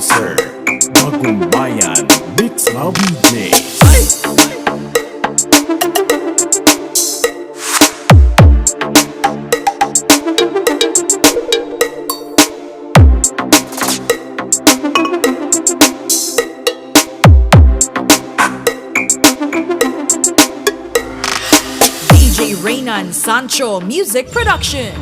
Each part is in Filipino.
producer, Bagong Bayan, Mix Love DJ. DJ Reynan Sancho Music Production.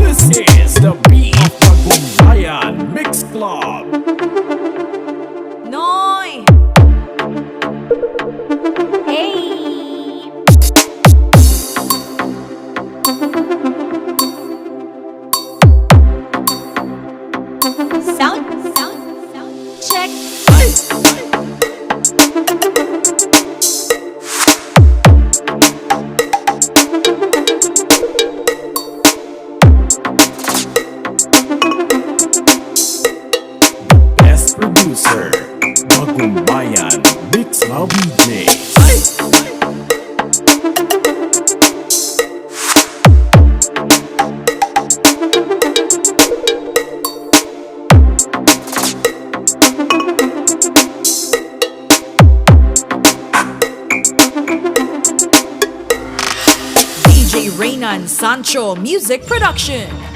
This is the beat of Bagong Bayan Mix Club. Noy! Hey! Sound, check. Best producer, Bagong Bayan, Mix Love DJ. DJ Reynan Sancho Music Production.